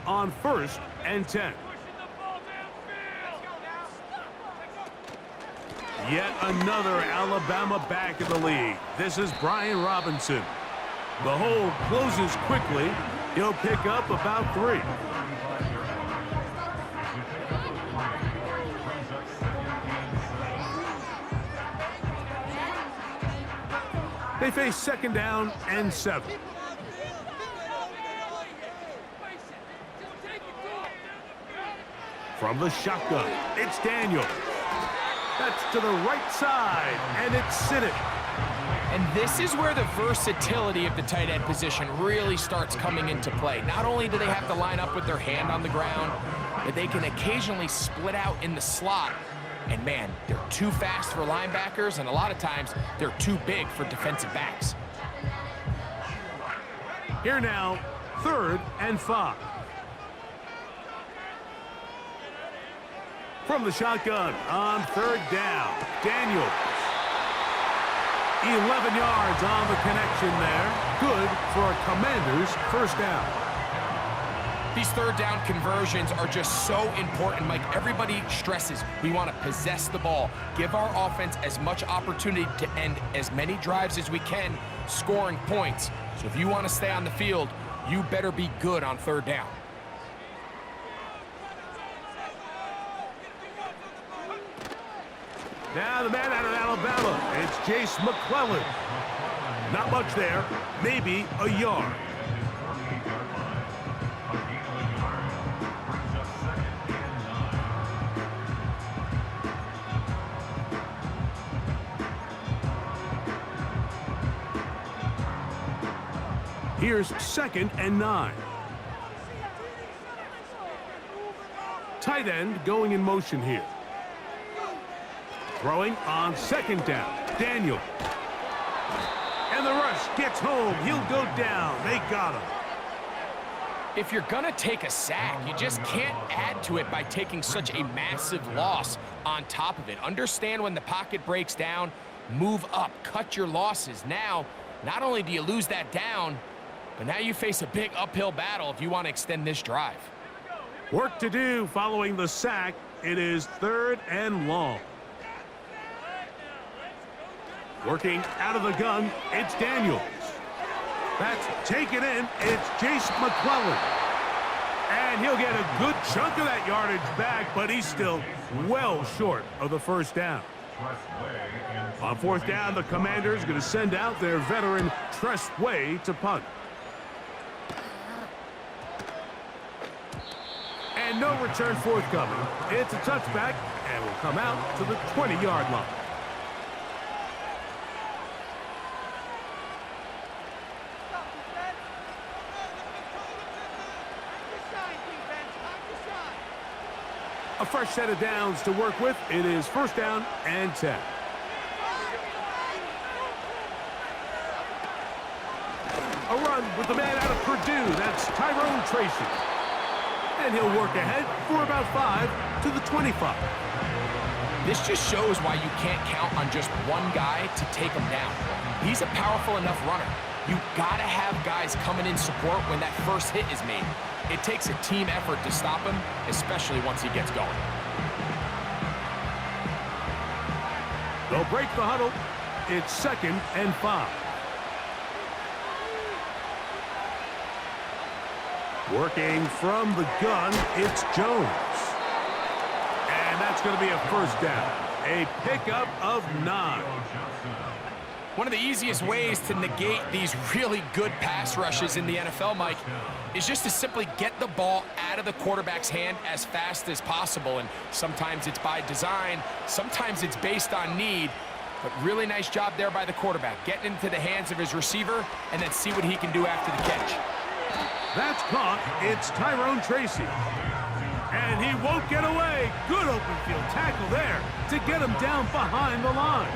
on 1st and 10. Yet another Alabama back in the league. This is Brian Robinson. The hole closes quickly. He'll pick up about 3. They face 2nd down and 7. From the shotgun, it's Daniel. That's to the right side, and it's Sinnet. And this is where the versatility of the tight end position really starts coming into play. Not only do they have to line up with their hand on the ground, but they can occasionally split out in the slot. And man, they're too fast for linebackers, and a lot of times they're too big for defensive backs. Here now, 3rd and 5. From the shotgun on 3rd down, Daniels. 11 yards on the connection there. Good for a Commanders' 1st down. These 3rd down conversions are just so important, Mike. Everybody stresses we want to possess the ball, give our offense as much opportunity to end as many drives as we can, scoring points. So if you want to stay on the field, you better be good on 3rd down. Now the man out of Alabama, it's Jase McClellan. Not much there, maybe a yard. Here's 2nd and 9. Tight end going in motion here. Throwing on 2nd down, Daniel. And the rush gets home. He'll go down. They got him. If you're going to take a sack, you just can't add to it by taking such a massive loss on top of it. Understand when the pocket breaks down, move up, cut your losses. Now, not only do you lose that down, but now you face a big uphill battle if you want to extend this drive. Work to do following the sack. It is 3rd and long. Working out of the gun, it's Daniels. That's taken in. It's Jase McClellan. And he'll get a good chunk of that yardage back, but he's still well short of the 1st down. On 4th down, the Commanders going to send out their veteran Tress Way to punt. And no return forthcoming. It's a touchback and will come out to the 20-yard line. A fresh set of downs to work with. It is 1st down and 10. A run with the man out of Purdue. That's Tyrone Tracy. And he'll work ahead for about 5 to the 25. This just shows why you can't count on just one guy to take him down. He's a powerful enough runner. You've got to have guys coming in support when that first hit is made. It takes a team effort to stop him, especially once he gets going. They'll break the huddle. It's 2nd and 5. Working from the gun, it's Jones. And that's going to be a 1st down. A pickup of 9. One of the easiest ways to negate these really good pass rushes in the NFL, Mike, is just to simply get the ball out of the quarterback's hand as fast as possible. And sometimes it's by design, sometimes it's based on need. But really nice job there by the quarterback, getting into the hands of his receiver and then see what he can do after the catch. That's caught. It's Tyrone Tracy. And he won't get away. Good open field tackle there to get him down behind the line.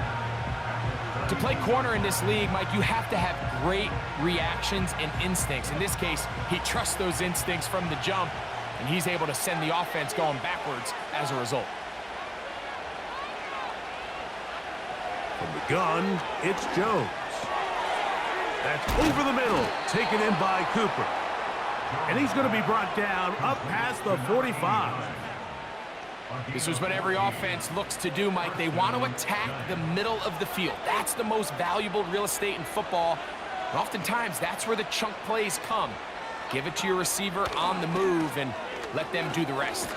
To play corner in this league, Mike, you have to have great reactions and instincts. In this case, he trusts those instincts from the jump, and he's able to send the offense going backwards as a result. From the gun, it's Jones. That's over the middle, taken in by Cooper. And he's going to be brought down up past the 45. This is what every offense looks to do, Mike. They want to attack the middle of the field. That's the most valuable real estate in football. And oftentimes, that's where the chunk plays come. Give it to your receiver on the move and let them do the rest.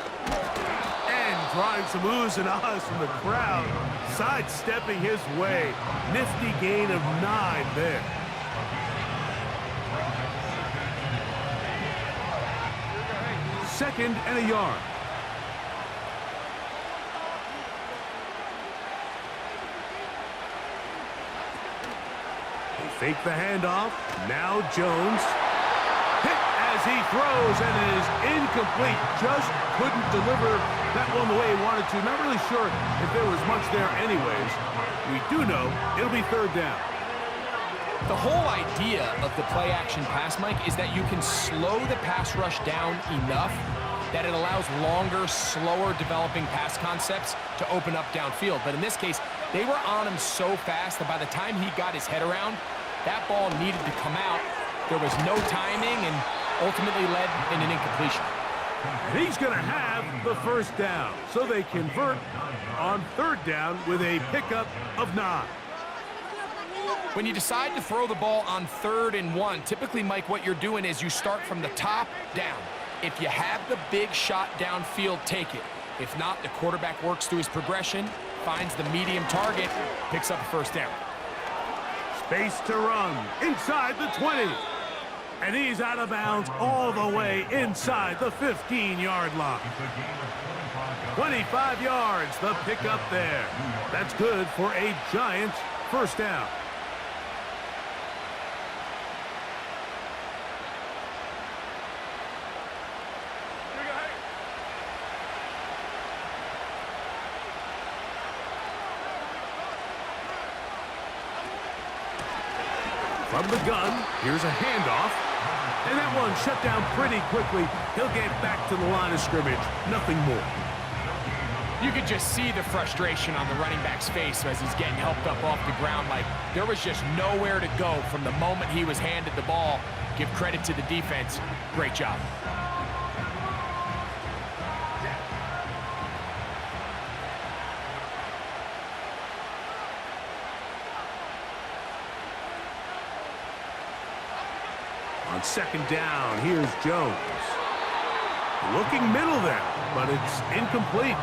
And drawing some oohs and ahs from the crowd, sidestepping his way. Nifty gain of 9 there. Second and a yard. They fake the handoff. Now Jones. Hit as he throws, and it is incomplete. Just couldn't deliver that one the way he wanted to. Not really sure if there was much there anyways. We do know it'll be third down. The whole idea of the play-action pass, Mike, is that you can slow the pass rush down enough that it allows longer, slower developing pass concepts to open up downfield. But in this case, they were on him so fast that by the time he got his head around, that ball needed to come out. There was no timing and ultimately led in an incompletion. He's going to have the first down, so they convert on third down with a pickup of 9. When you decide to throw the ball on 3rd and 1, typically, Mike, what you're doing is you start from the top down. If you have the big shot downfield, take it. If not, the quarterback works through his progression, finds the medium target, picks up a first down. Space to run inside the 20. And he's out of bounds all the way inside the 15-yard line. 25 yards, the pickup there. That's good for a Giants first down. From the gun, here's a handoff. And that one shut down pretty quickly. He'll get back to the line of scrimmage. Nothing more. You could just see the frustration on the running back's face as he's getting helped up off the ground. Like, there was just nowhere to go from the moment he was handed the ball. Give credit to the defense. Great job. On second down, here's Jones. Looking middle there, but it's incomplete.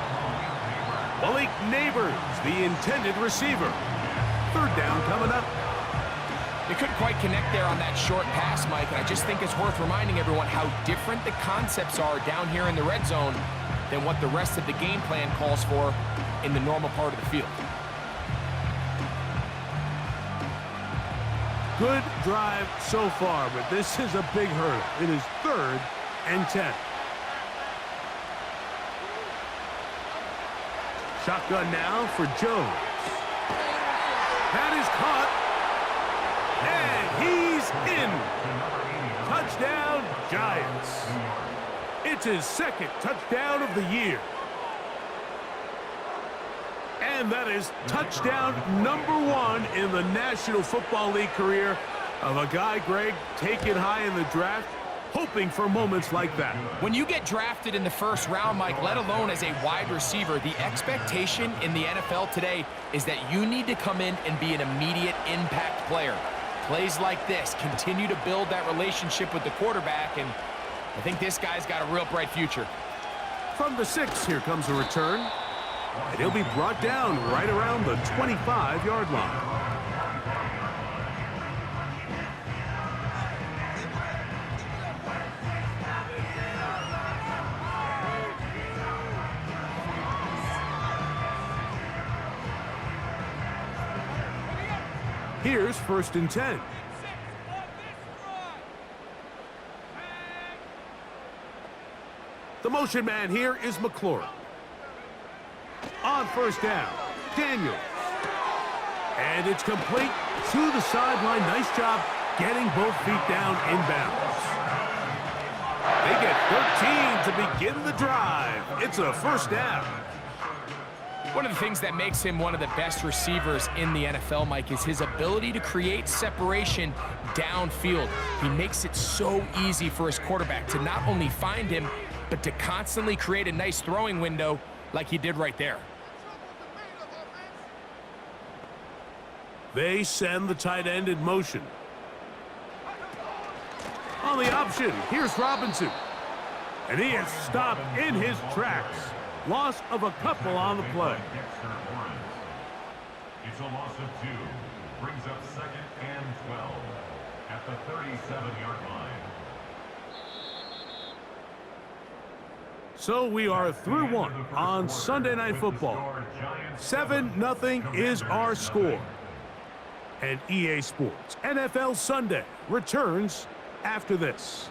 Malik Neighbors, the intended receiver. Third down coming up. They couldn't quite connect there on that short pass, Mike, and I just think it's worth reminding everyone how different the concepts are down here in the red zone than what the rest of the game plan calls for in the normal part of the field. Good drive so far, but this is a big hurdle. It is 3rd and 10. Shotgun now for Jones. That is caught. And he's in. Touchdown, Giants. It's his 2nd touchdown of the year. And that is touchdown number 1 in the National Football League career of a guy, Greg, taken high in the draft, hoping for moments like that. When you get drafted in the 1st round, Mike, let alone as a wide receiver, the expectation in the NFL today is that you need to come in and be an immediate impact player. Plays like this continue to build that relationship with the quarterback, and I think this guy's got a real bright future. From the 6, here comes a return. And he'll be brought down right around the 25-yard line. Here's 1st and 10. The motion man here is McLaurin. On 1st down, Daniels. And it's complete to the sideline. Nice job getting both feet down inbounds. They get 13 to begin the drive. It's a 1st down. One of the things that makes him one of the best receivers in the NFL, Mike, is his ability to create separation downfield. He makes it so easy for his quarterback to not only find him, but to constantly create a nice throwing window like he did right there. They send the tight end in motion. On the option, here's Robinson. And he is stopped in his tracks. Loss of a couple on the play. It's a loss of 2. Brings up 2nd and 12 at the 37-yard line. So we are through one on Sunday Night Football. 7-0 is our score. And EA Sports NFL Sunday returns after this.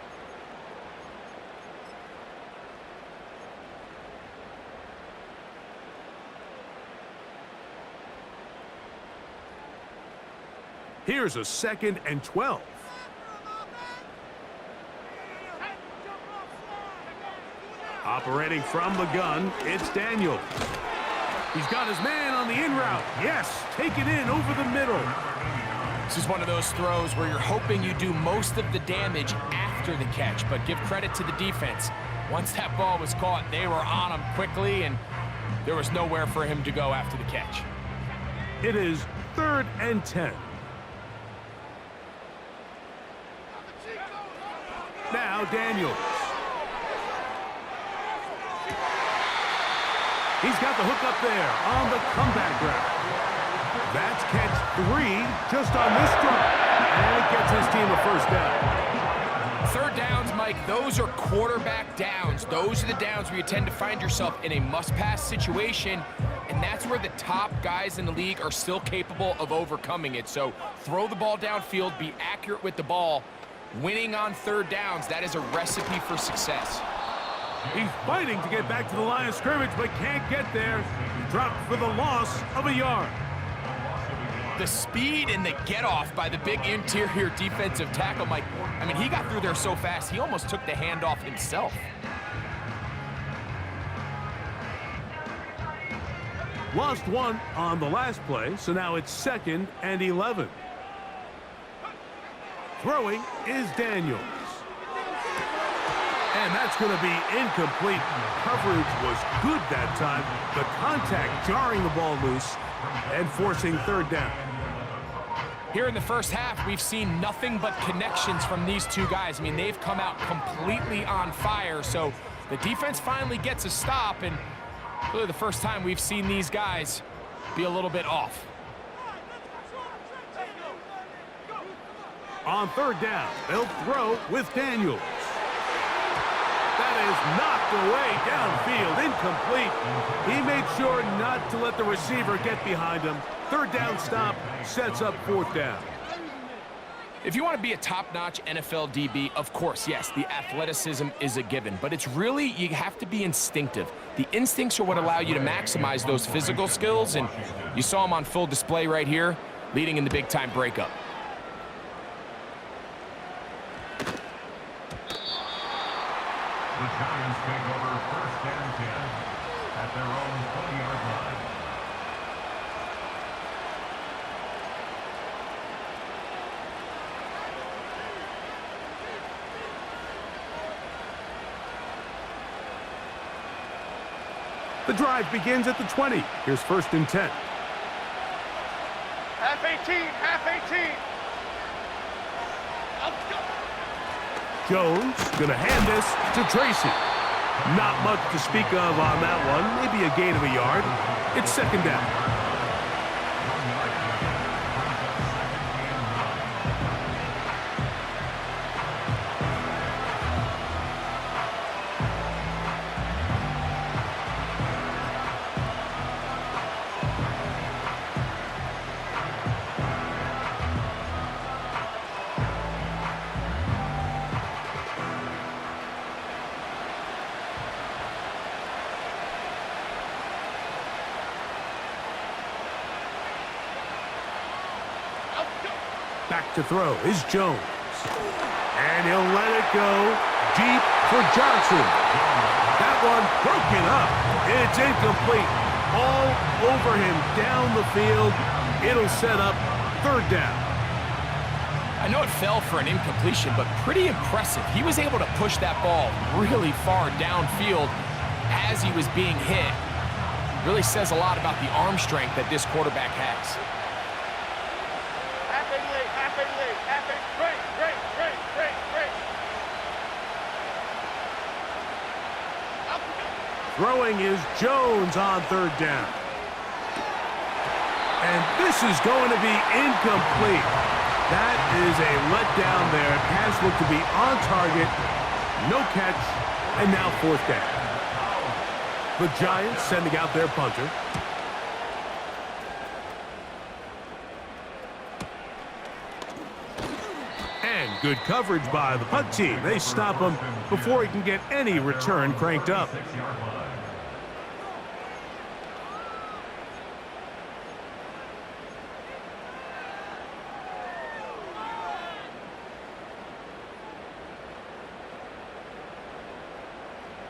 Here's a 2nd and 12. Operating from the gun, it's Daniel. He's got his man on the in route. Yes, take it in over the middle. This is one of those throws where you're hoping you do most of the damage after the catch, but give credit to the defense. Once that ball was caught, they were on him quickly, and there was nowhere for him to go after the catch. It is 3rd and 10. Now Daniels. He's got the hook up there on the comeback route. That's catch 3 just on this drive. And it gets his team a first down. 3rd downs, Mike, those are quarterback downs. Those are the downs where you tend to find yourself in a must-pass situation, and that's where the top guys in the league are still capable of overcoming it. So throw the ball downfield, be accurate with the ball. Winning on 3rd downs, that is a recipe for success. He's fighting to get back to the line of scrimmage, but can't get there. Dropped for the loss of a yard. The speed and the get-off by the big interior defensive tackle, Mike. I mean, he got through there so fast, he almost took the handoff himself. Lost 1 on the last play, so now it's 2nd and 11. Throwing is Daniels. And that's going to be incomplete. Coverage was good that time. The contact jarring the ball loose and forcing 3rd down. Here in the first half, we've seen nothing but connections from these two guys. I mean, they've come out completely on fire. So the defense finally gets a stop, and really the first time we've seen these guys be a little bit off. On 3rd down, they'll throw with Daniels. That is knocked away downfield, incomplete. He made sure not to let the receiver get behind him. 3rd down stop sets up 4th down. If you want to be a top-notch NFL DB, of course, yes, the athleticism is a given, but it's really, you have to be instinctive. The instincts are what allow you to maximize those physical skills, and you saw him on full display right here, leading in the big-time breakup. The Giants take over 1st and 10 at their own 20-yard line. The drive begins at the 20. Here's 1st and 10. Half 18, half 18. Let's go. Jones gonna hand this to Tracy. Not much to speak of on that one. Maybe a gain of a yard. It's 2nd down. Back to throw is Jones. And he'll let it go deep for Johnson. That one broken up. It's incomplete. all over him down the field. It'll set up third down. I know it fell for an incompletion, but pretty impressive. He was able to push that ball really far downfield as he was being hit. Really says a lot about the arm strength that this quarterback has. Half a leg, half a leg, half a break. Throwing is Jones on third down. And this is going to be incomplete. That is a letdown there. Pass looked to be on target. No catch. And now fourth down. The Giants sending out their punter. And good coverage by the punt team. They stop him before he can get any return cranked up. 6-yard line.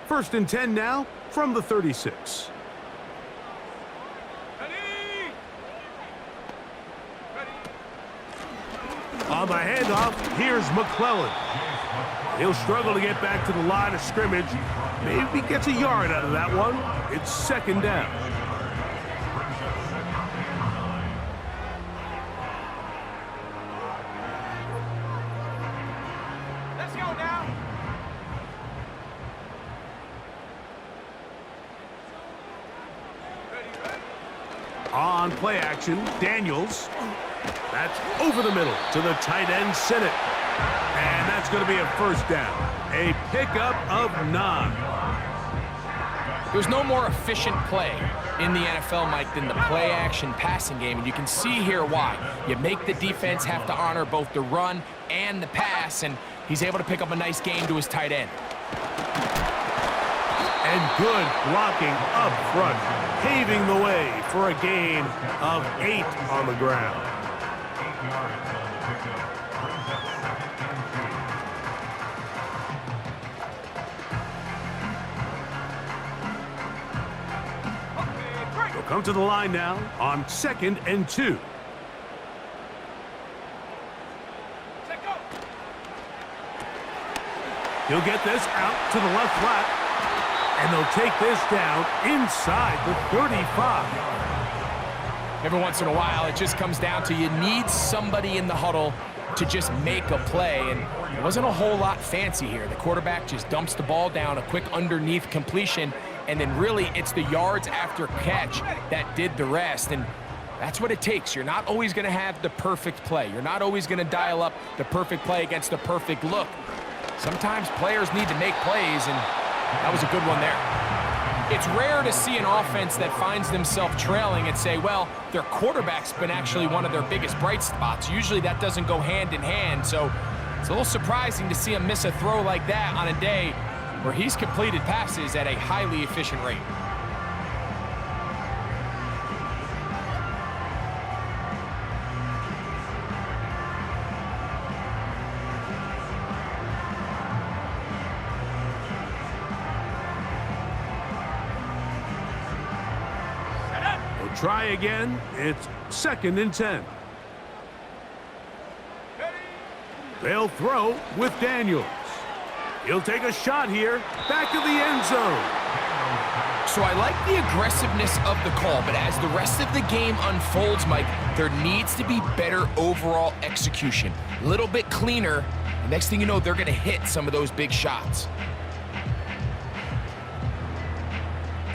First and 10 now from the 36. On the handoff, here's McClellan. He'll struggle to get back to the line of scrimmage. Maybe gets a yard out of that one. It's second down. Let's go now. On play action, Daniels. That's over the middle to the tight end, Sinnott. And that's going to be a first down. A pickup of 9. There's no more efficient play in the NFL, Mike, than the play-action passing game, and you can see here why. You make the defense have to honor both the run and the pass, and he's able to pick up a nice gain to his tight end. And good blocking up front, paving the way for a gain of 8 on the ground. 8 yards on the pickup. Brings up 2nd and 2. He'll come to the line now on 2nd and 2. He'll get this out to the left flat. And they'll take this down inside the 35. Every once in a while, it just comes down to you need somebody in the huddle to just make a play, and it wasn't a whole lot fancy here. The quarterback just dumps the ball down, a quick underneath completion, and then really it's the yards after catch that did the rest, and that's what it takes. You're not always going to have the perfect play. You're not always going to dial up the perfect play against the perfect look. Sometimes players need to make plays, and that was a good one there. It's rare to see an offense that finds themselves trailing and say, well, their quarterback's been actually one of their biggest bright spots. Usually that doesn't go hand in hand, so it's a little surprising to see him miss a throw like that on a day where he's completed passes at a highly efficient rate. Try again. It's 2nd and 10. They'll throw with Daniels. He'll take a shot here. Back to the end zone. So I like the aggressiveness of the call, but as the rest of the game unfolds, Mike, there needs to be better overall execution. A little bit cleaner. The next thing you know, they're going to hit some of those big shots.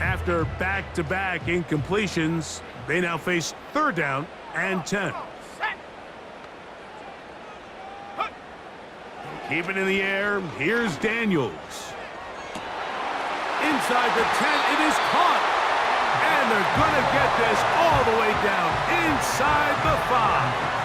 After back-to-back incompletions, they now face 3rd down and 10. Keep it in the air. Here's Daniels. Inside the 10, it is caught. And they're going to get this all the way down inside the 5.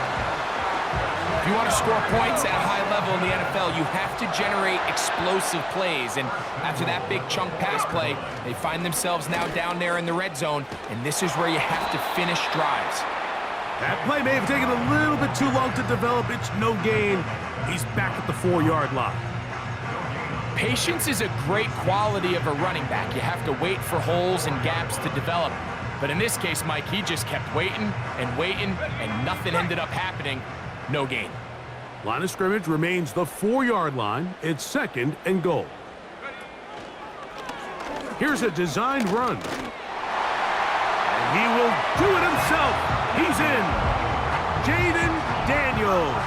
If you want to score points at a high level in the NFL, you have to generate explosive plays. And after that big chunk pass play, they find themselves now down there in the red zone, and this is where you have to finish drives. That play may have taken a little bit too long to develop. It's no gain. He's back at the 4-yard line. Patience is a great quality of a running back. You have to wait for holes and gaps to develop. But in this case, Mike, he just kept waiting and waiting, and nothing ended up happening. No gain. Line of scrimmage remains the 4-yard line. It's 2nd and goal. Here's a designed run. And he will do it himself. He's in. Jaden Daniels.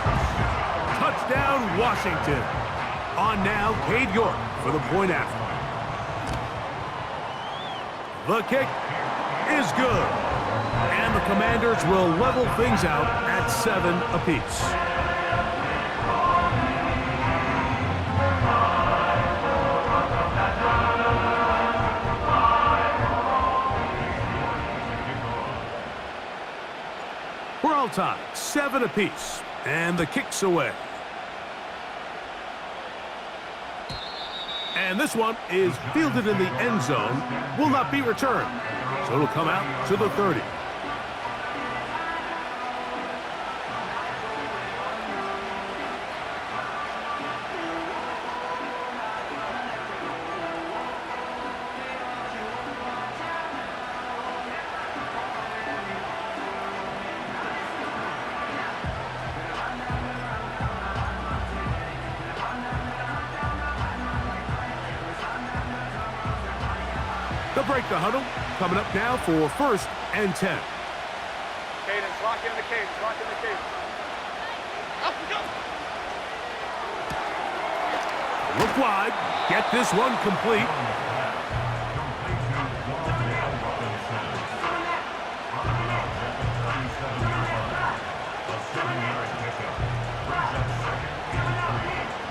Touchdown, Washington. On now, Cade York for the point after. The kick is good. And the Commanders will level things out at 7 apiece. We're all tied, 7 apiece, and the kick's away. And this one is fielded in the end zone, will not be returned. So it'll come out to the 30. They'll break the huddle. Coming up now for 1st and 10. Cadence, lock in the cadence, lock in the cadence. Up we go. Look wide. Get this one complete.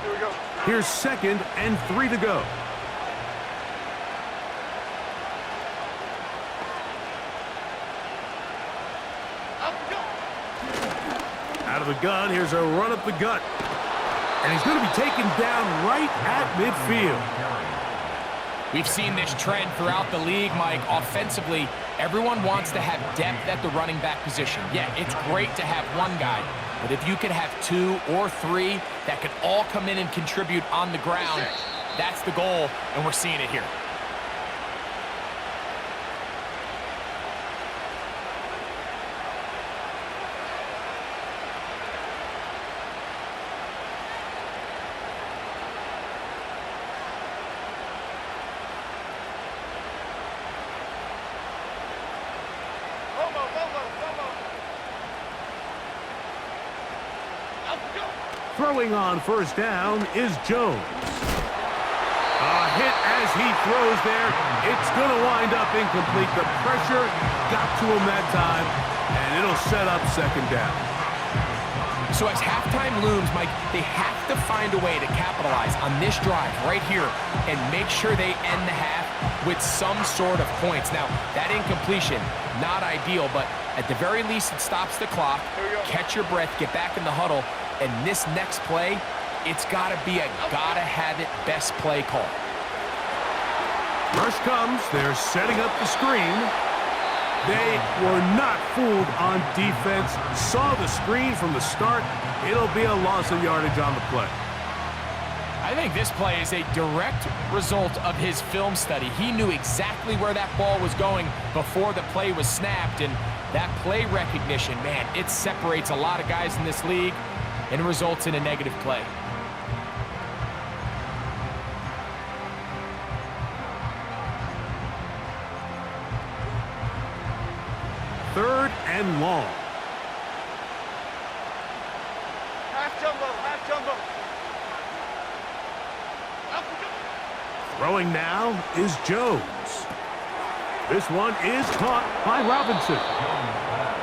Here we go. Here's 2nd and 3 to go. Out of the gun, here's a run up the gut. And he's going to be taken down right at midfield. We've seen this trend throughout the league, Mike. Offensively, everyone wants to have depth at the running back position. Yeah, it's great to have one guy, but if you could have 2 or 3 that could all come in and contribute on the ground, that's the goal, and we're seeing it here. Throwing on 1st down is Jones. A hit as he throws there. It's going to wind up incomplete. The pressure got to him that time, and it'll set up 2nd down. So as halftime looms, Mike, they have to find a way to capitalize on this drive right here and make sure they end the half with some sort of points. Now, that incompletion, not ideal, but at the very least it stops the clock. Catch your breath, get back in the huddle, and this next play, it's got to be a gotta-have-it best play call. Rush comes. They're setting up the screen. They were not fooled on defense. Saw the screen from the start. It'll be a loss of yardage on the play. I think this play is a direct result of his film study. He knew exactly where that ball was going before the play was snapped, and that play recognition, man, it separates a lot of guys in this league and results in a negative play. Third and long. Half jumbo, half jumbo. Throwing now is Jones. This one is caught by Robinson.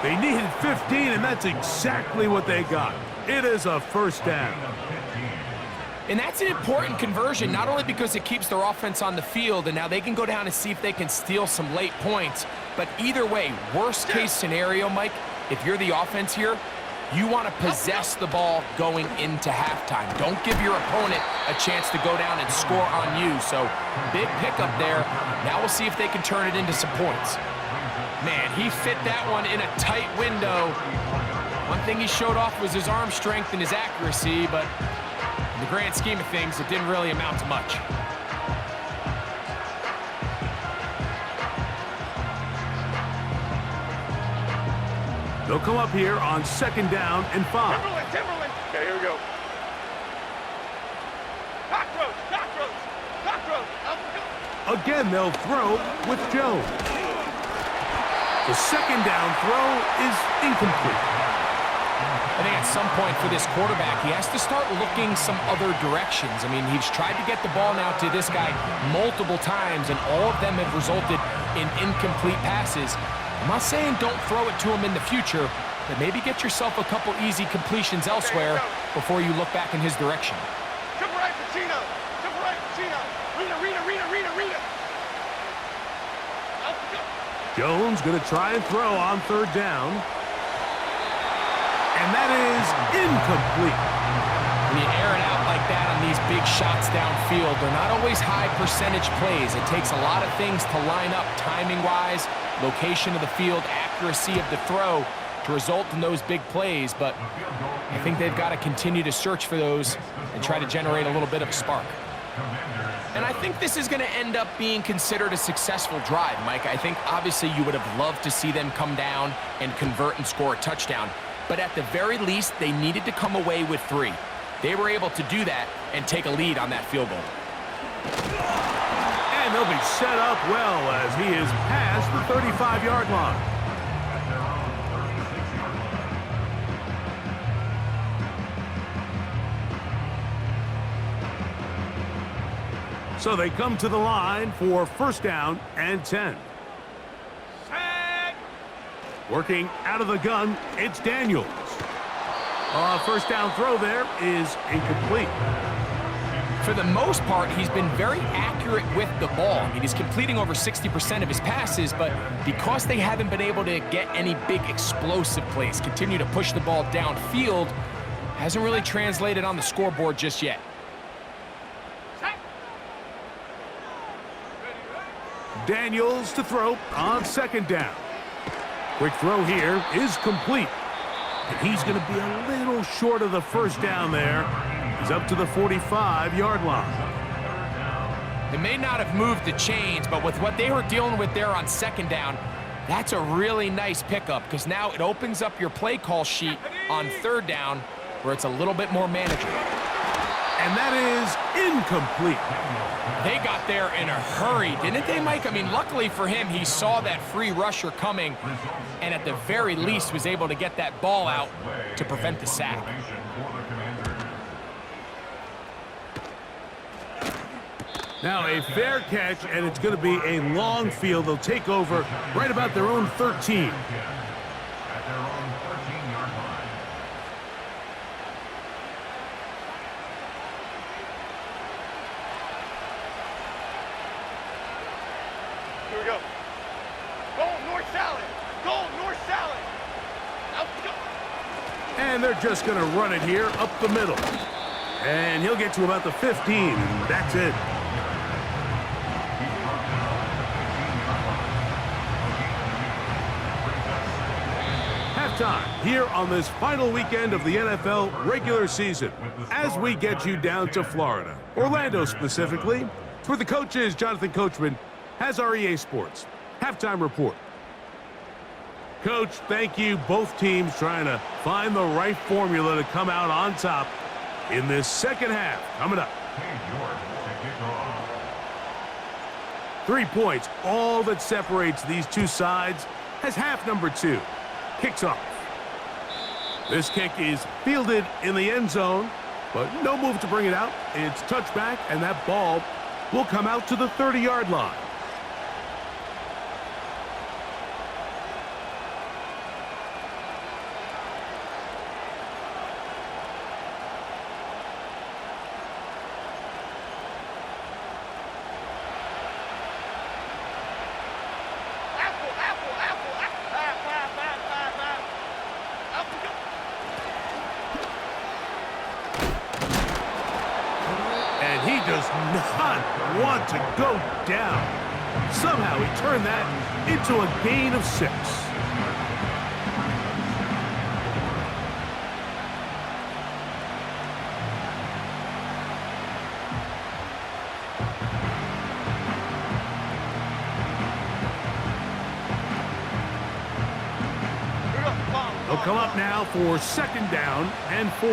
They needed 15, and that's exactly what they got. It is a 1st down. And that's an important conversion, not only because it keeps their offense on the field, and now they can go down and see if they can steal some late points. But either way, worst case scenario, Mike, if you're the offense here, you want to possess the ball going into halftime. Don't give your opponent a chance to go down and score on you. So big pickup there. Now we'll see if they can turn it into some points. Man, he fit that one in a tight window. One thing he showed off was his arm strength and his accuracy, but in the grand scheme of things, it didn't really amount to much. They'll come up here on 2nd down and 5. Timberland, Timberland. Okay, here we go. Cockroach, cockroach, cockroach. Up we go. Again, they'll throw with Jones. The 2nd down throw is incomplete. I think at some point for this quarterback, he has to start looking some other directions. I mean, he's tried to get the ball now to this guy multiple times, and all of them have resulted in incomplete passes. I'm not saying don't throw it to him in the future, but maybe get yourself a couple easy completions elsewhere before you look back in his direction. Triple right, Pacino. Triple right, Pacino. Rita. Up we go. Jones going to try and throw on 3rd down. And that is incomplete. When you air it out like that on these big shots downfield, they're not always high percentage plays. It takes a lot of things to line up timing-wise, location of the field, accuracy of the throw to result in those big plays. But I think they've got to continue to search for those and try to generate a little bit of a spark. And I think this is going to end up being considered a successful drive, Mike. I think obviously you would have loved to see them come down and convert and score a touchdown. But at the very least, they needed to come away with 3. They were able to do that and take a lead on that field goal. And they'll be set up well as he is past the 35-yard line. So they come to the line for 1st down and 10. Working out of the gun, it's Daniels. 1st down throw there is incomplete. For the most part, he's been very accurate with the ball. I mean, he's completing over 60% of his passes, but because they haven't been able to get any big explosive plays, continue to push the ball downfield, hasn't really translated on the scoreboard just yet. Daniels to throw on 2nd down. Quick throw here is complete. And he's going to be a little short of the 1st down there. He's up to the 45-yard line. They may not have moved the chains, but with what they were dealing with there on 2nd down, that's a really nice pickup because now it opens up your play call sheet on 3rd down where it's a little bit more manageable. And that is incomplete. They got there in a hurry, didn't they, Mike? I mean, luckily for him, he saw that free rusher coming and at the very least was able to get that ball out to prevent the sack. Now a fair catch, and it's going to be a long field. They'll take over right about their own 13. At their own 13-yard line. Here we go. Goal, north salad. Goal, north salad. Out we go. And they're just going to run it here up the middle. And he'll get to about the 15, and that's it. Halftime here on this final weekend of the NFL regular season as we get you down to Florida, Orlando specifically. For the coaches, Jonathan Coachman has our EA Sports halftime report. Coach, thank you. Both teams trying to find the right formula to come out on top in this second half. Coming up. 3 points, all that separates these two sides as half number 2 kicks off. This kick is fielded in the end zone, but no move to bring it out. It's touchback, and that ball will come out to the 30-yard line. He does not want to go down. Somehow he turned that into a gain of 6. Here we go. Come on. come up now for 2nd down and 4.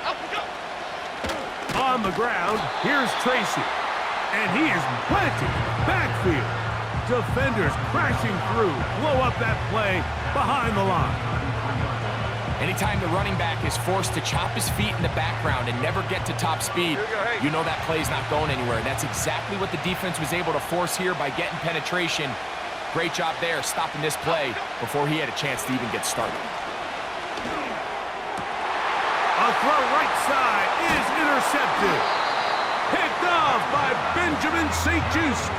Out we go. On the ground, here's Tracy. And he is planted in the backfield. Defenders crashing through, blow up that play behind the line. Anytime the running back is forced to chop his feet in the background and never get to top speed, you know that play's not going anywhere. That's exactly what the defense was able to force here by getting penetration. Great job there, stopping this play before he had a chance to even get started. A throw right side is intercepted. Picked off by Benjamin St-Juste.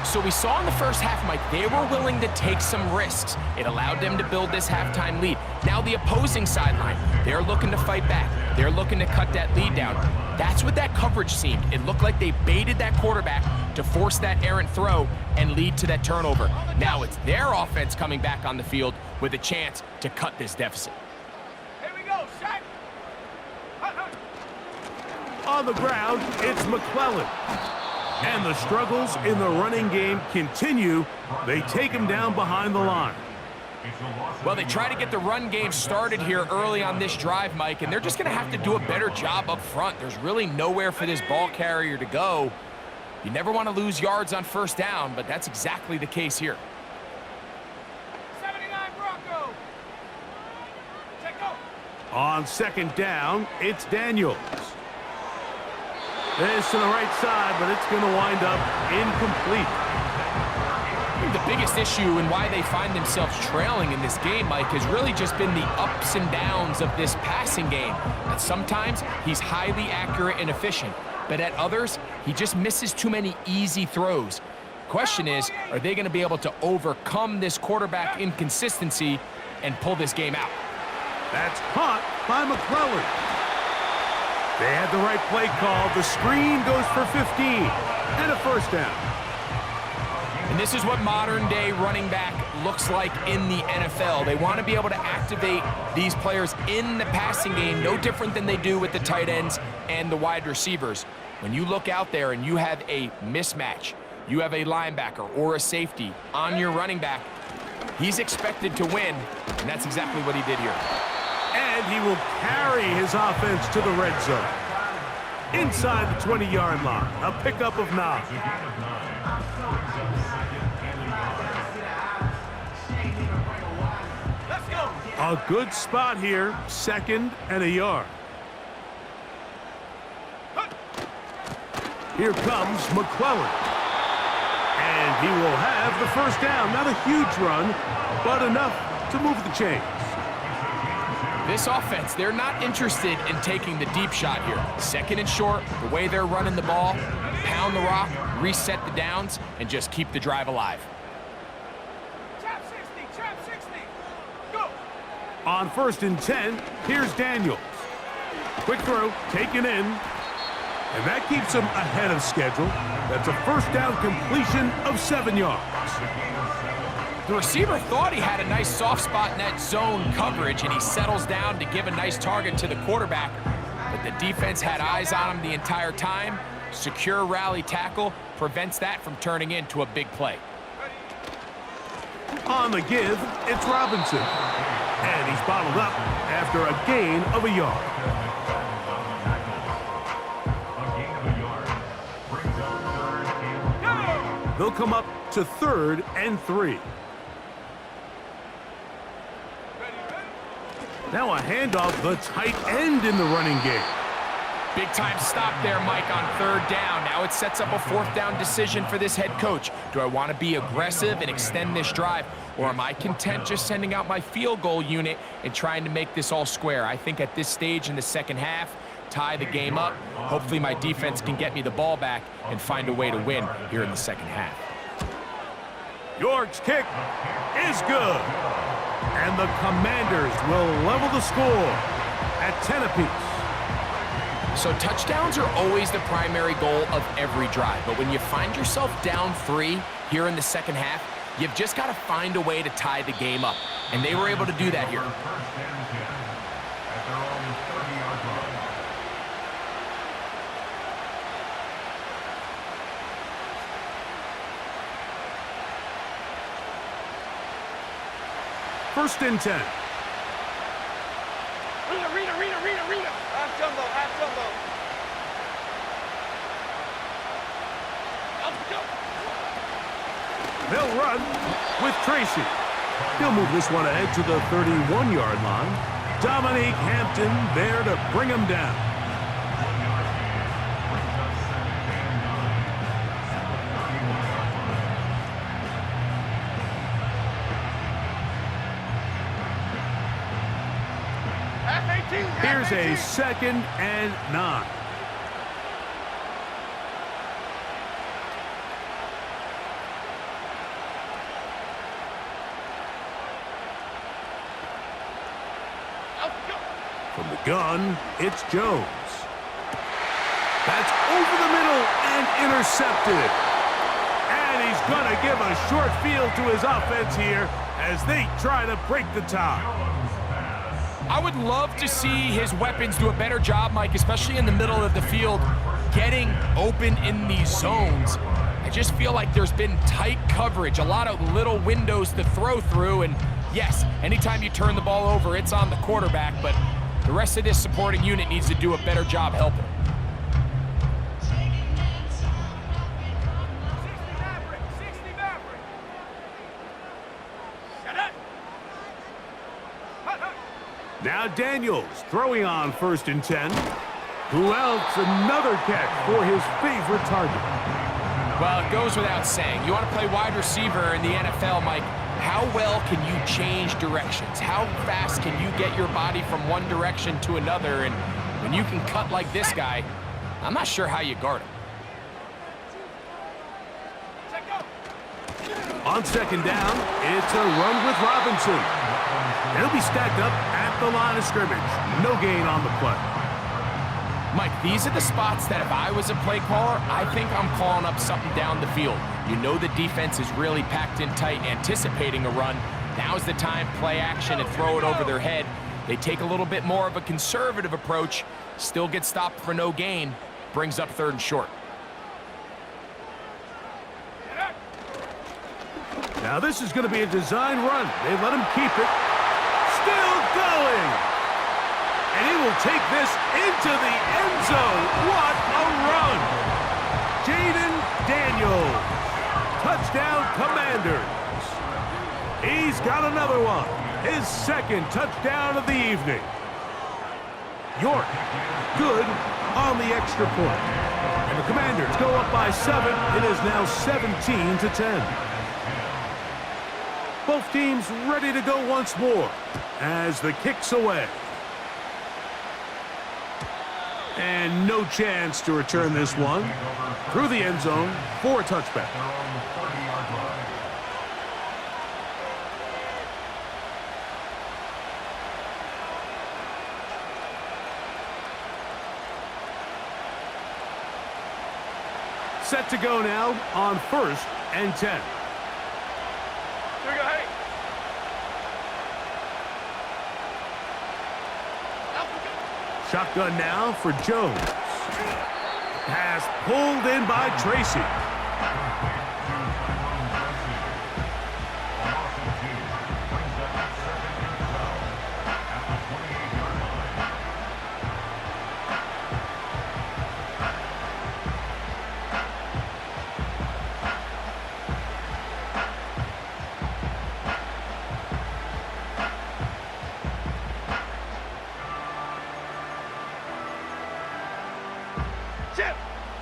So we saw in the first half, Mike, they were willing to take some risks. It allowed them to build this halftime lead. Now the opposing sideline, they're looking to fight back. They're looking to cut that lead down. That's what that coverage seemed. It looked like they baited that quarterback to force that errant throw and lead to that turnover. Now it's their offense coming back on the field with a chance to cut this deficit. Here we go, Shaq. On the ground, it's McClellan. And the struggles in the running game continue. They take him down behind the line. Well, they try to get the run game started here early on this drive, Mike, and they're just going to have to do a better job up front. There's really nowhere for this ball carrier to go. You never want to lose yards on 1st down, but that's exactly the case here. 79 Bronco. Check go. On 2nd down, it's Daniels. This to the right side, but it's going to wind up incomplete. The biggest issue and why they find themselves trailing in this game, Mike, has really just been the ups and downs of this passing game. And sometimes he's highly accurate and efficient, but at others, he just misses too many easy throws. Question is, are they going to be able to overcome this quarterback inconsistency and pull this game out? That's caught by McClellan. They had the right play call. The screen goes for 15 and a 1st down. And this is what modern-day running back looks like in the NFL. They want to be able to activate these players in the passing game, no different than they do with the tight ends and the wide receivers. When you look out there and you have a mismatch, you have a linebacker or a safety on your running back, he's expected to win, and that's exactly what he did here. And he will carry his offense to the red zone. Inside the 20-yard line, a pickup of 9. Let's go. A good spot here, 2nd and a yard. Here comes McClellan. And he will have the 1st down. Not a huge run, but enough to move the chains. This offense, they're not interested in taking the deep shot here. 2nd and short, the way they're running the ball, pound the rock, reset the downs, and just keep the drive alive. Trap 60, go. On 1st and 10, here's Daniels. Quick throw, taken in. And that keeps him ahead of schedule. That's a 1st down completion of 7 yards. The receiver thought he had a nice soft spot in that zone coverage, and he settles down to give a nice target to the quarterback. But the defense had eyes on him the entire time. Secure rally tackle prevents that from turning into a big play. On the give, it's Robinson. And he's bottled up after a gain of a yard. They'll come up to 3rd and 3. Now a handoff, the tight end in the running game. Big time stop there, Mike, on 3rd down. Now it sets up a 4th down decision for this head coach. Do I want to be aggressive and extend this drive, or am I content just sending out my field goal unit and trying to make this all square? I think at this stage in the 2nd half, tie the game up. Hopefully my defense can get me the ball back and find a way to win here in the 2nd half. York's kick is good. And the Commanders will level the score at 10 apiece. So touchdowns are always the primary goal of every drive. But when you find yourself down 3 here in the 2nd half, you've just got to find a way to tie the game up. And they were able to do that here. First and 10. Rita. Half jumbo. They'll run with Tracy. He'll move this one ahead to the 31-yard line. Dominique Hampton there to bring him down. Here's a 2nd and 9. From the gun, it's Jones. That's over the middle and intercepted. And he's going to give a short field to his offense here as they try to break the tie. I would love to see his weapons do a better job, Mike, especially in the middle of the field, getting open in these zones. I just feel like there's been tight coverage, a lot of little windows to throw through, and yes, anytime you turn the ball over, it's on the quarterback, but the rest of this supporting unit needs to do a better job helping. Now Daniels throwing on 1st and 10. Who else? Another catch for his favorite target. Well, it goes without saying. You want to play wide receiver in the NFL, Mike. How well can you change directions? How fast can you get your body from one direction to another? And when you can cut like this guy, I'm not sure how you guard him. On 2nd down, it's a run with Robinson. He'll be stacked up at the line of scrimmage. No gain on the play. Mike, these are the spots that if I was a play caller, I think I'm calling up something down the field. You know the defense is really packed in tight, anticipating a run. Now's the time, play action and throw it over their head. They take a little bit more of a conservative approach, still get stopped for no gain, brings up 3rd and short. Now this is going to be a design run. They let him keep it. Still going. And he will take this into the end zone. What a run. Jaden Daniels. Touchdown Commanders. He's got another one. His 2nd touchdown of the evening. York good on the extra point. And the Commanders go up by 7. It is now 17-10. Both teams ready to go once more as the kick's away. And no chance to return this one through the end zone for a touchback. Set to go now on 1st and 10. Here we go, hey. Shotgun now for Jones. Pass pulled in by Tracy.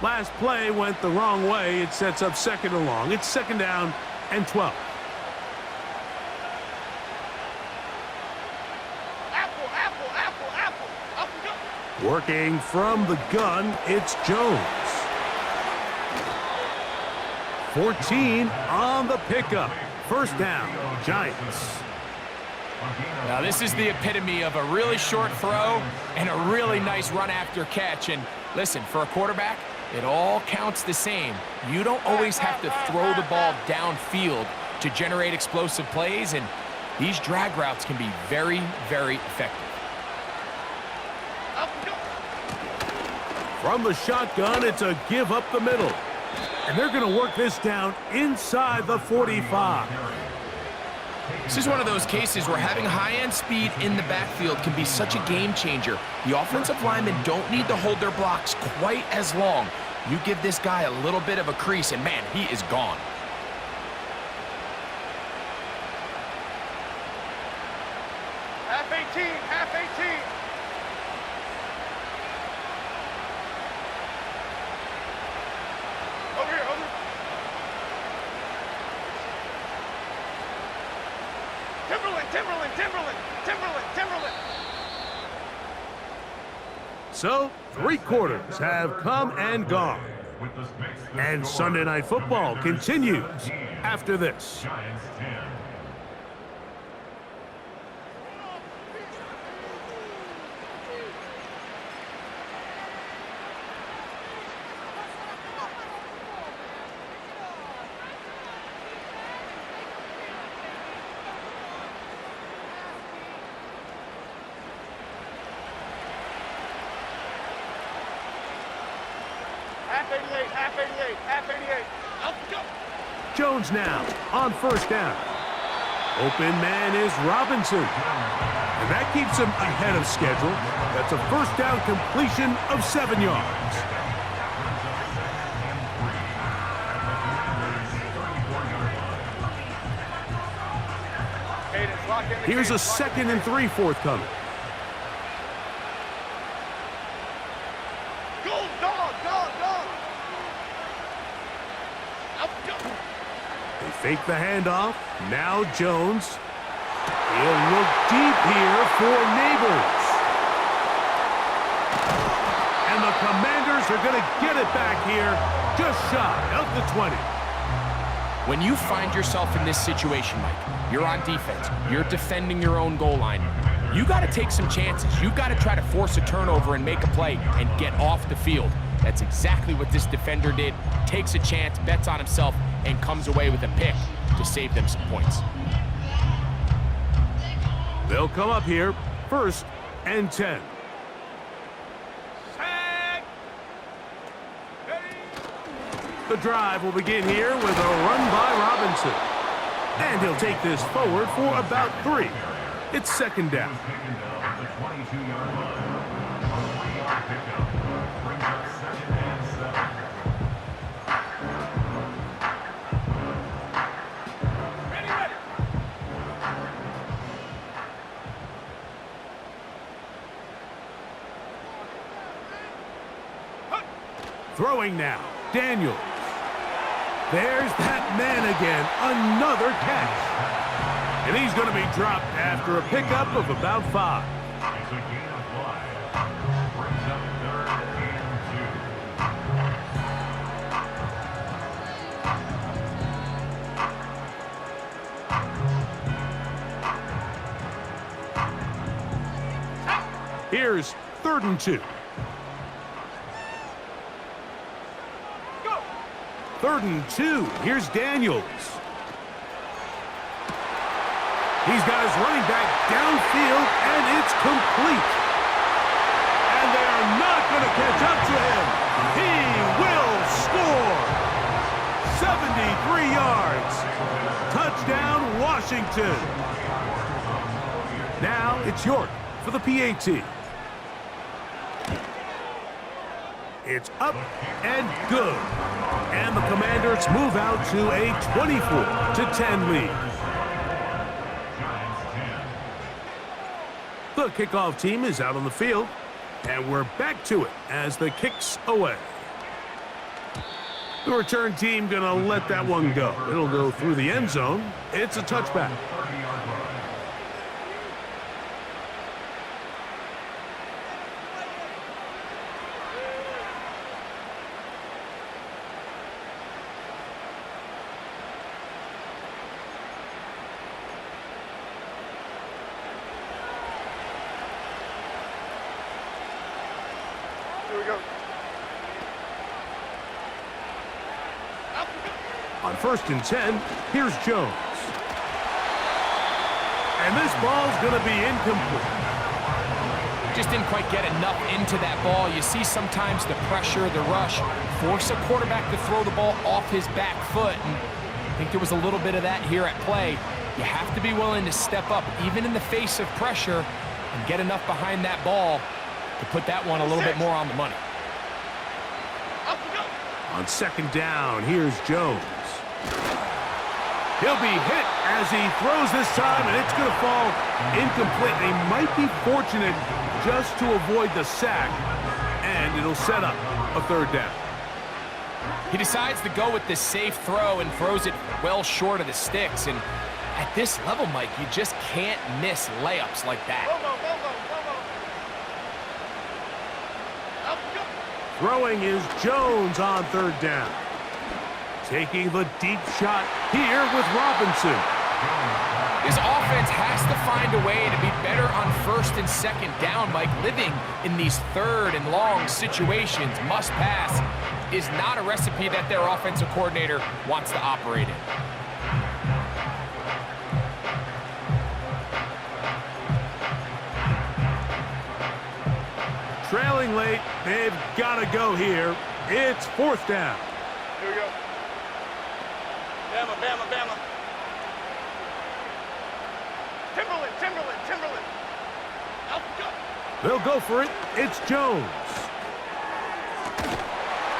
Last play went the wrong way. It sets up 2nd and long. It's 2nd down and 12. Apple. Working from the gun, it's Jones. 14 on the pickup. 1st down, Giants. Now this is the epitome of a really short throw and a really nice run after catch. And listen, for a quarterback, it all counts the same. You don't always have to throw the ball downfield to generate explosive plays, and these drag routes can be very, very effective. From the shotgun, it's a give up the middle. And they're going to work this down inside the 45. This is one of those cases where having high-end speed in the backfield can be such a game changer. The offensive linemen don't need to hold their blocks quite as long. You give this guy a little bit of a crease, and man, he is gone. Half 18, half 18. Over here, over here. Timberland, Timberland, Timberland, Timberland, Timberland. So, 3 quarters have come and gone. And Sunday Night Football continues after this. Giants 10. Half 88, half 88, half 88. Up, go. Jones now on first down. Open man is Robinson. And that keeps him ahead of schedule. That's a first down completion of 7 yards. Cadence, lock in the Here's a cadence, lock in 2nd and 3 forthcoming. Go, dog, dog, dog. Up, go. They fake the handoff. Now Jones. He'll look deep here for Neighbors. And the Commanders are going to get it back here just shy of the 20. When you find yourself in this situation, Mike, you're on defense, you're defending your own goal line, you got to take some chances. You got to try to force a turnover and make a play and get off the field. That's exactly what this defender did. Takes a chance, bets on himself, and comes away with a pick to save them some points. They'll come up here, 1st and 10. Tag. The drive will begin here with a run by Robinson. And he'll take this forward for about 3. It's 2nd down. Taken down at the 22-yard line. A 3-yard pickup brings up 2nd and 7. Ready, ready. Throwing now, Daniels. There's that man again, another catch. And he's going to be dropped after a pickup of about 5. It's a gain of 5. Brings up 3rd and 2. Here's 3rd and 2. 3rd and 2. Here's Daniels. He's got his running back downfield, and it's complete. And they are not going to catch up to him. He will score. 73 yards. Touchdown, Washington. Now it's York for the PAT. It's up and good. And the Commanders move out to a 24-10 lead. The kickoff team is out on the field, and we're back to it as the kick's away. The return team gonna let that one go. It'll go through the end zone. It's a touchback. 30-yard line. Here we go. Up, go. On 1st and 10, here's Jones. And this ball's gonna be incomplete. Just didn't quite get enough into that ball. You see sometimes the pressure, the rush, force a quarterback to throw the ball off his back foot. And I think there was a little bit of that here at play. You have to be willing to step up, even in the face of pressure, and get enough behind that ball to put that one a little bit more on the money. Up we go. On second down, here's Jones. He'll be hit as he throws this time, and it's going to fall incomplete. They might be fortunate just to avoid the sack, and it'll set up a third down. He decides to go with this safe throw and throws it well short of the sticks. And at this level, Mike, you just can't miss layups like that. Up we go. Throwing is Jones on third down. Taking the deep shot here with Robinson. His offense has to find a way to be better on first and second down, Mike. Living in these third and long situations, must pass, is not a recipe that their offensive coordinator wants to operate in. Trailing late, they've got to go here. It's fourth down. Here we go. Bama, Bama, Bama. Timberland. Up we go. They'll go for it. It's Jones.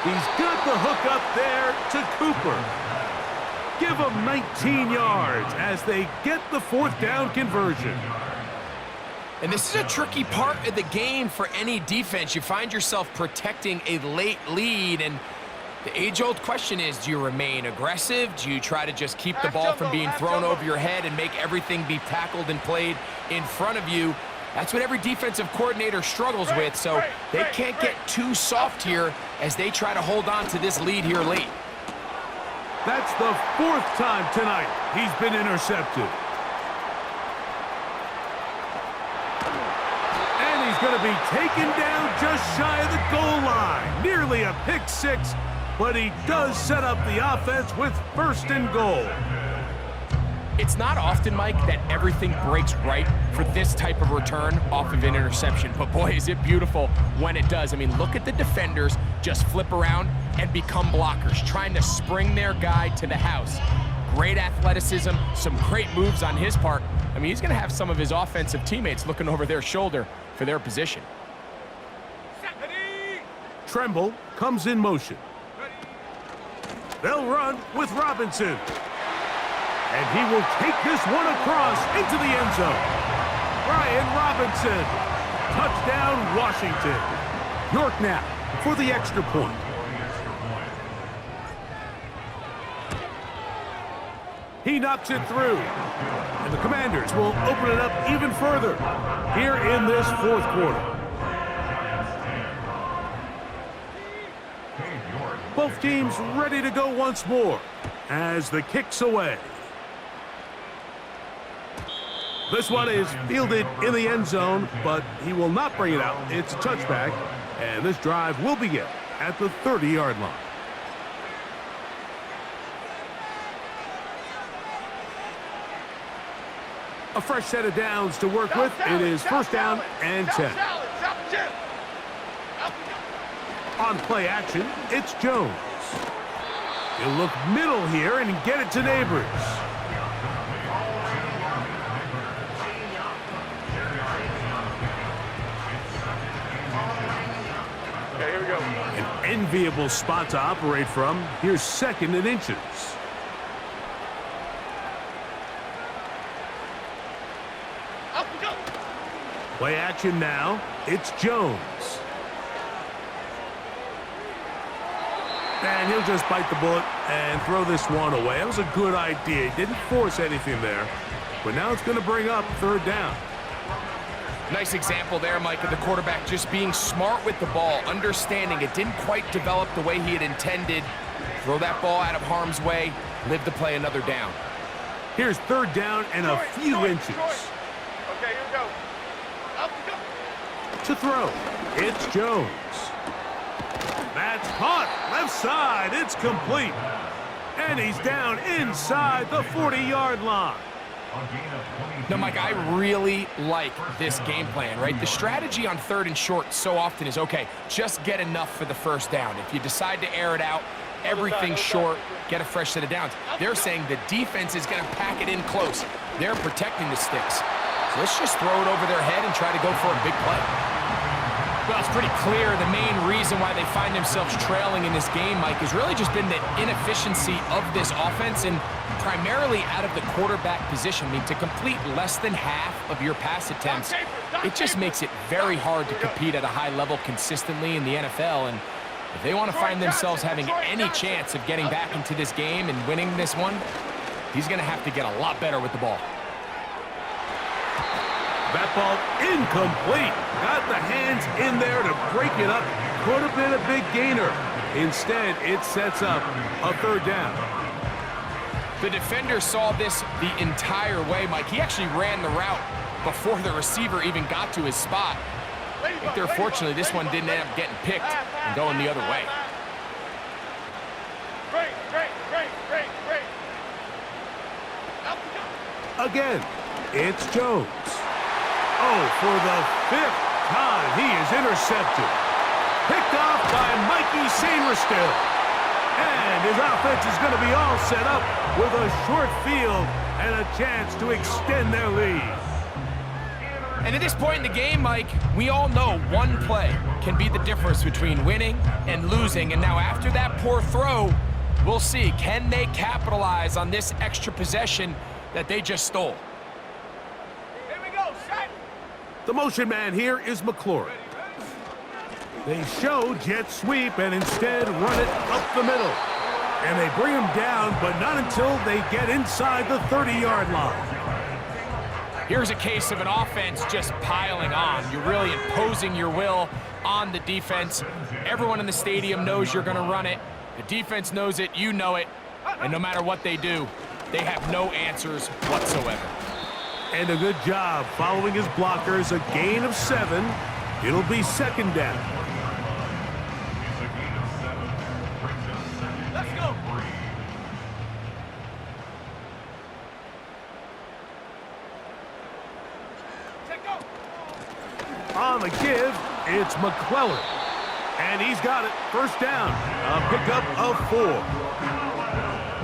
He's got the hook up there to Cooper. Give him 19 yards as they get the fourth down conversion. And this is a tricky part of the game for any defense. You find yourself protecting a late lead, and the age-old question is, do you remain aggressive? Do you try to just keep the ball from being thrown over your head and make everything be tackled and played in front of you? That's what every defensive coordinator struggles with, so they can't get too soft here as they try to hold on to this lead here late. That's the fourth time tonight he's been intercepted. And he's going to be taken down just shy of the goal line. Nearly a pick six, but he does set up the offense with first and goal. It's not often, Mike, that everything breaks right for this type of return off of an interception. But boy, is it beautiful when it does. I mean, look at the defenders just flip around and become blockers, trying to spring their guy to the house. Great athleticism, some great moves on his part. I mean, he's going to have some of his offensive teammates looking over their shoulder for their position. Tremble comes in motion. They'll run with Robinson. And he will take this one across into the end zone. Brian Robinson. Touchdown, Washington. York now for the extra point. He knocks it through. And the Commanders will open it up even further here in this fourth quarter. Both teams ready to go once more as the kick's away. This one is fielded in the end zone, but he will not bring it out. It's a touchback, and this drive will begin at the 30-yard line. A fresh set of downs to work with. It is first down and 10. On play action, it's Jones. He'll look middle here and get it to Neighbors. Okay, here we go. An enviable spot to operate from. Here's second and inches. Up we go. Play action now. It's Jones. And he'll just bite the bullet and throw this one away. That was a good idea. He didn't force anything there. But now it's going to bring up third down. Nice example there, Mike, of the quarterback just being smart with the ball, understanding it didn't quite develop the way he had intended. Throw that ball out of harm's way, live to play another down. Here's third down and a few inches. Okay, here we go. Up we go. To throw, it's Jones. That's caught, left side, it's complete. And he's down inside the 40-yard line. Now, Mike, I really like this game plan, right? The strategy on third and short so often is, okay, just get enough for the first down. If you decide to air it out, everything short, get a fresh set of downs. They're saying the defense is going to pack it in close. They're protecting the sticks. So let's just throw it over their head and try to go for a big play. Well, it's pretty clear the main reason why they find themselves trailing in this game, Mike, has really just been the inefficiency of this offense and primarily out of the quarterback position. I mean, to complete less than half of your pass attempts, it just makes it very hard to compete at a high level consistently in the NFL. And if they want to find themselves having any chance of getting back into this game and winning this one, he's going to have to get a lot better with the ball. That ball incomplete. Got the hands in there to break it up. Could have been a big gainer. Instead, it sets up a third down. The defender saw this the entire way, Mike. He actually ran the route before the receiver even got to his spot. I think they're fortunately this one didn't end up getting picked and going the other way. Great. Again, it's Jones. Oh, for the 5th time, he is intercepted. Picked off by Mikey Sainristil. And his offense is going to be all set up with a short field and a chance to extend their lead. And at this point in the game, Mike, we all know one play can be the difference between winning and losing. And now after that poor throw, we'll see, can they capitalize on this extra possession that they just stole? Here we go, set. The motion man here is McLaurin. They show jet sweep and instead run it up the middle. And they bring him down, but not until they get inside the 30-yard line. Here's a case of an offense just piling on. You're really imposing your will on the defense. Everyone in the stadium knows you're going to run it. The defense knows it, you know it. And no matter what they do, they have no answers whatsoever. And a good job following his blockers, a gain of 7. It'll be second down. Let's go. Take go. On the give, it's McClellan. And he's got it. First down. A pickup of 4.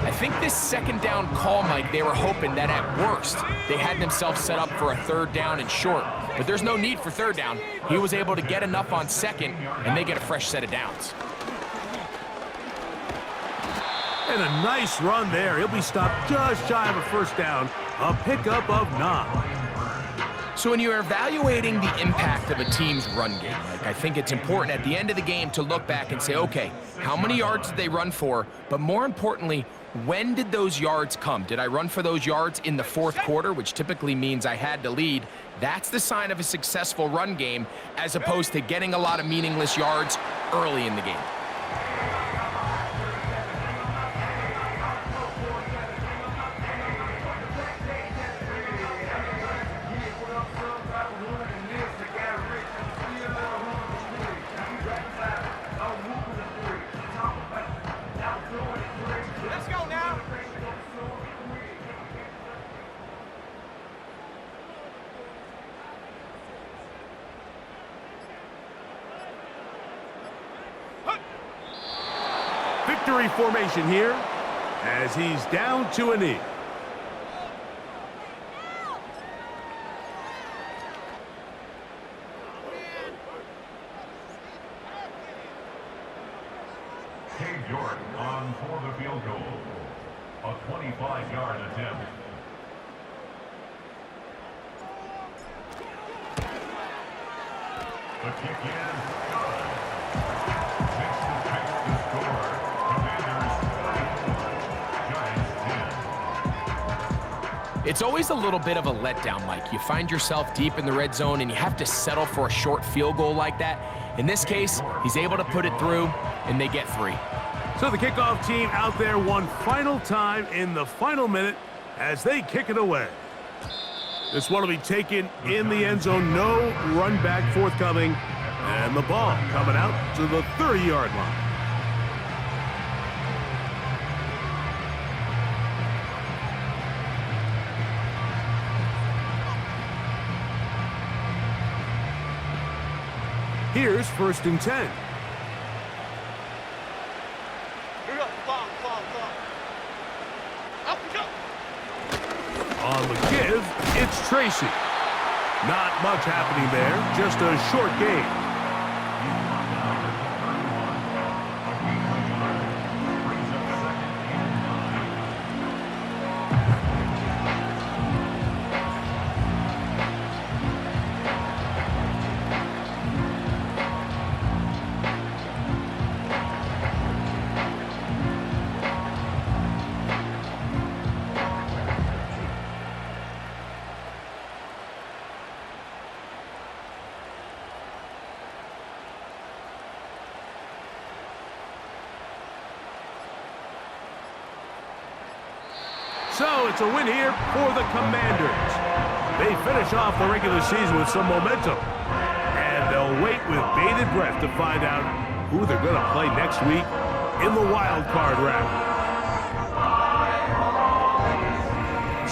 I think this second down call, Mike, they were hoping that at worst they had themselves set up for a third down and short. But there's no need for third down. He was able to get enough on second, and they get a fresh set of downs. And a nice run there. He'll be stopped just shy of a first down. A pickup of 9. So when you're evaluating the impact of a team's run game, Mike, I think it's important at the end of the game to look back and say, okay, how many yards did they run for? But more importantly, when did those yards come? Did I run for those yards in the fourth quarter, which typically means I had to lead? That's the sign of a successful run game, as opposed to getting a lot of meaningless yards early in the game. Let's go now. Victory formation here as he's down to a knee. Cade York on for the field goal. A 25-yard attempt. The kick in. Six to score. Commanders 5, Giants 10. It's always a little bit of a letdown, Mike. You find yourself deep in the red zone and you have to settle for a short field goal like that. In this case, he's able to put it through, and they get 3. So the kickoff team out there one final time in the final minute as they kick it away. This one will be taken in the end zone. No run back forthcoming. And the ball coming out to the 30-yard line. Here's 1st and 10. Here we go. Climb. Up we go. On the give, it's Tracy. Not much happening there, just a short game. So it's a win here for the Commanders. They finish off the regular season with some momentum. And they'll wait with bated breath to find out who they're going to play next week in the wild card round.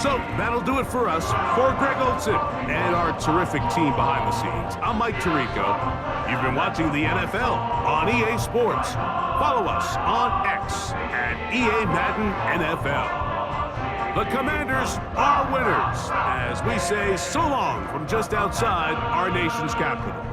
So that'll do it for us. For Greg Olson and our terrific team behind the scenes, I'm Mike Tirico. You've been watching the NFL on EA Sports. Follow us on X at EA Madden NFL. The Commanders are winners, as we say so long from just outside our nation's capital.